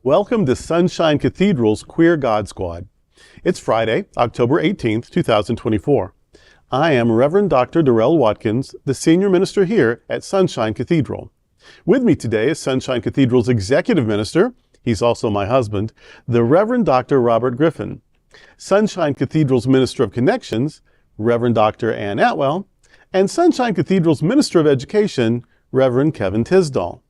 Welcome to Sunshine Cathedral's Queer God Squad. It's Friday, October 18th, 2024. I am Reverend Dr. Darrell Watkins, the senior minister here at Sunshine Cathedral. With me today is Sunshine Cathedral's executive minister, he's also my husband, the Reverend Dr. Robert Griffin. Sunshine Cathedral's Minister of Connections, Reverend Dr. Ann Atwell, and Sunshine Cathedral's Minister of Education, Reverend Kevin Tisdall.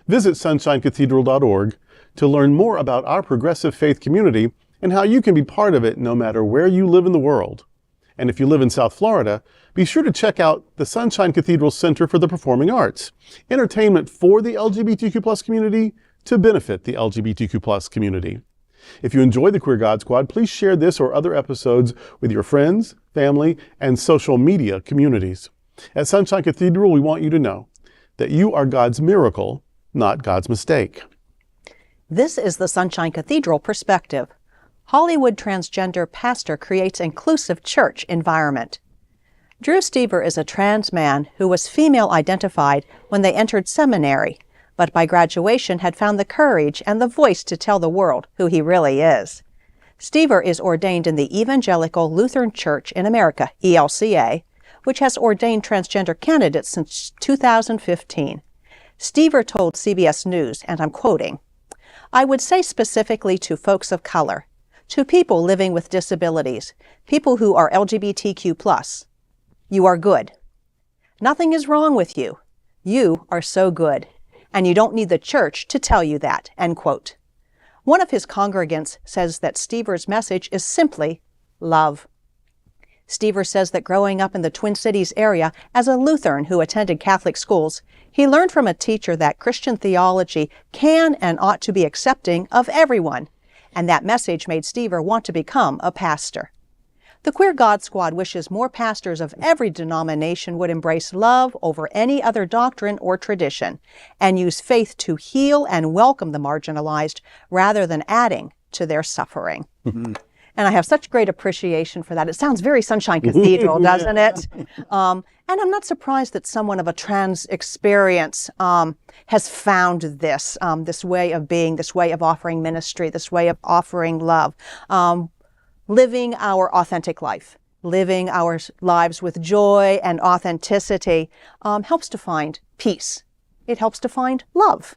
Visit sunshinecathedral.org to learn more about our progressive faith community and how you can be part of it no matter where you live in the world. And if you live in South Florida, be sure to check out the Sunshine Cathedral Center for the Performing Arts, entertainment for the LGBTQ+ community to benefit the LGBTQ+ community. If you enjoy the Queer God Squad, please share this or other episodes with your friends, family, and social media communities. At Sunshine Cathedral, we want you to know that you are God's miracle, not God's mistake. This is the Sunshine Cathedral perspective. Hollywood transgender pastor creates inclusive church environment. Drew Stever is a trans man who was female identified when they entered seminary, but by graduation had found the courage and the voice to tell the world who he really is. Stever is ordained in the Evangelical Lutheran Church in America, ELCA, which has ordained transgender candidates since 2015. Stever told CBS News, and I'm quoting, "I would say specifically to folks of color, to people living with disabilities, people who are LGBTQ+, you are good. Nothing is wrong with you. You are so good. And you don't need the church to tell you that," end quote. One of his congregants says that Stever's message is simply love. Stever says that growing up in the Twin Cities area as a Lutheran who attended Catholic schools, he learned from a teacher that Christian theology can and ought to be accepting of everyone, and that message made Stever want to become a pastor. The Queer God Squad wishes more pastors of every denomination would embrace love over any other doctrine or tradition, and use faith to heal and welcome the marginalized rather than adding to their suffering. Mm-hmm. And I have such great appreciation for that. It sounds very Sunshine Cathedral, doesn't it? And I'm not surprised that someone of a trans experience has found this, this way of being, this way of offering ministry, this way of offering love. Living our authentic life, living our lives with joy and authenticity helps to find peace. It helps to find love.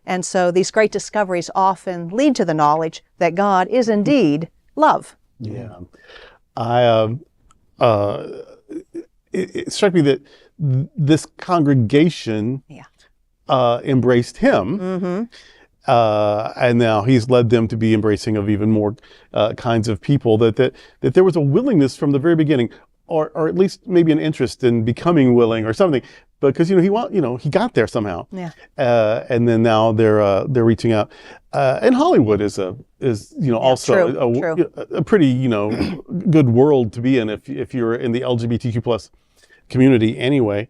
And so these great discoveries often lead to the knowledge that God is indeed love. Yeah. It struck me that this congregation embraced him. Mm-hmm. And now he's led them to be embracing of even more kinds of people, that there was a willingness from the very beginning, or at least maybe an interest in becoming willing or something, because he got there somehow. Yeah. And then now they're reaching out. And Hollywood is also true. A pretty good world to be in if you're in the LGBTQ+ community anyway.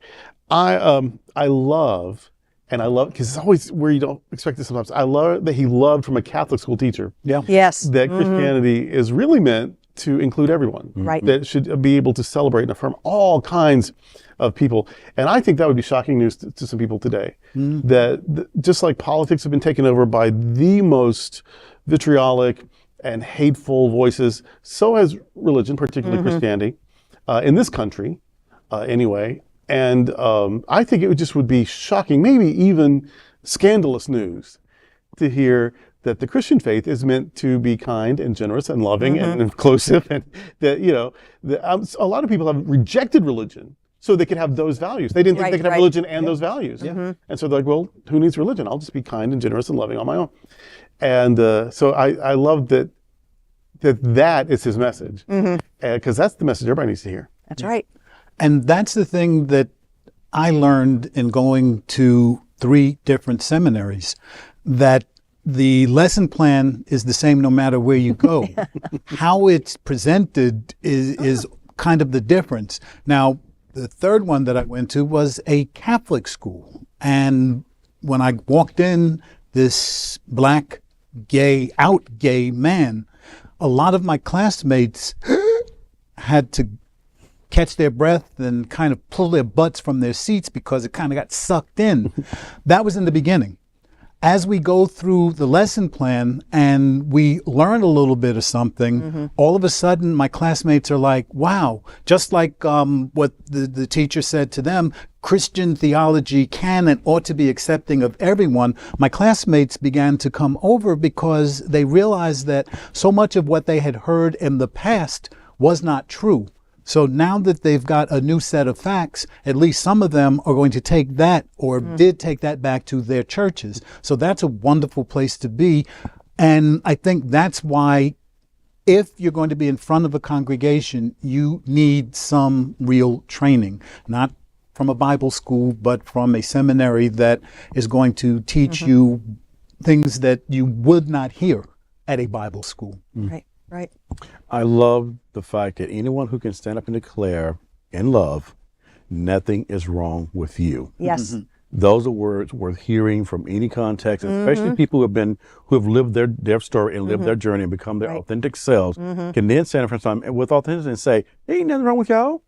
I love, because it's always where you don't expect this sometimes. I love that he loved from a Catholic school teacher. Yeah. Yes. That Christianity is really meant to include everyone. Right. That it should be able to celebrate and affirm all kinds of people. And I think that would be shocking news to some people today. That just like politics have been taken over by the most vitriolic and hateful voices, so has religion, particularly Christianity, in this country anyway. And I think it would be shocking, maybe even scandalous news to hear that the Christian faith is meant to be kind and generous and loving and inclusive, and that a lot of people have rejected religion so they could have those values. They didn't think they could have religion and those values. And so they're like, well, who needs religion? I'll just be kind and generous and loving on my own. And so I love that is his message, because that's the message everybody needs to hear. That's right. And that's the thing that I learned in going to 3 different seminaries, that the lesson plan is the same no matter where you go. How it's presented is kind of the difference. Now, the third one that I went to was a Catholic school. And when I walked in, this black, gay man, a lot of my classmates had to catch their breath and kind of pull their butts from their seats because it kind of got sucked in. That was in the beginning. as we go through the lesson plan and we learn a little bit of something, all of a sudden my classmates are like, wow, just like what the teacher said to them, Christian theology can and ought to be accepting of everyone. My classmates began to come over because they realized that so much of what they had heard in the past was not true. So now that they've got a new set of facts, at least some of them are going to take that or did take that back to their churches. So that's a wonderful place to be. And I think that's why if you're going to be in front of a congregation, you need some real training, not from a Bible school, but from a seminary that is going to teach you things that you would not hear at a Bible school. Right, right. I love the fact that anyone who can stand up and declare in love, nothing is wrong with you. Yes. Those are words worth hearing from any context, especially people who have lived their story and lived their journey and become their authentic selves, can then stand in front of someone with authenticity and say, there ain't nothing wrong with y'all.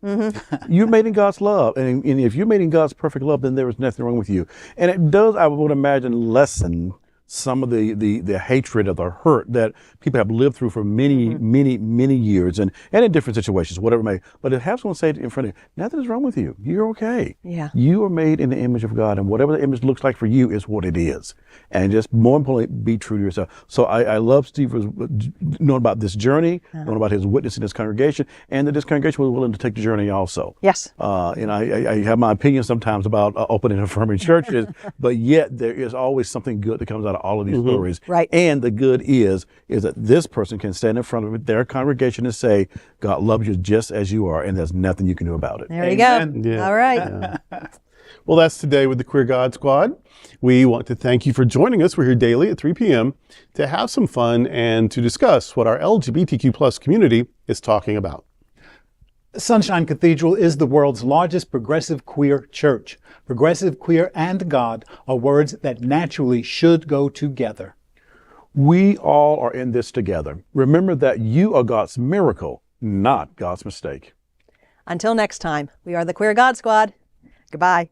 You're made in God's love. And if you're made in God's perfect love, then there is nothing wrong with you. And it does, I would imagine, lessen some of the hatred or the hurt that people have lived through for many years and in different situations, whatever it may. But to have someone say it in front of you, nothing is wrong with you. You're okay. Yeah. You are made in the image of God, and whatever the image looks like for you is what it is. And just more importantly, be true to yourself. So I love Steve knowing about this journey, knowing about his witness in this congregation, and that this congregation was willing to take the journey also. Yes. And I have my opinion sometimes about open and affirming churches, but yet there is always something good that comes out of all of these stories. Right. And the good is that this person can stand in front of their congregation and say, God loves you just as you are, and there's nothing you can do about it. There you Amen. go. Yeah. All right. Well, that's today with the Queer God Squad. We want to thank you for joining us. We're here daily at 3 p.m. to have some fun and to discuss what our LGBTQ plus community is talking about. Sunshine Cathedral is the world's largest progressive queer church. Progressive, queer, and God are words that naturally should go together. We all are in this together. Remember that you are God's miracle, not God's mistake. Until next time, we are the Queer God Squad. Goodbye.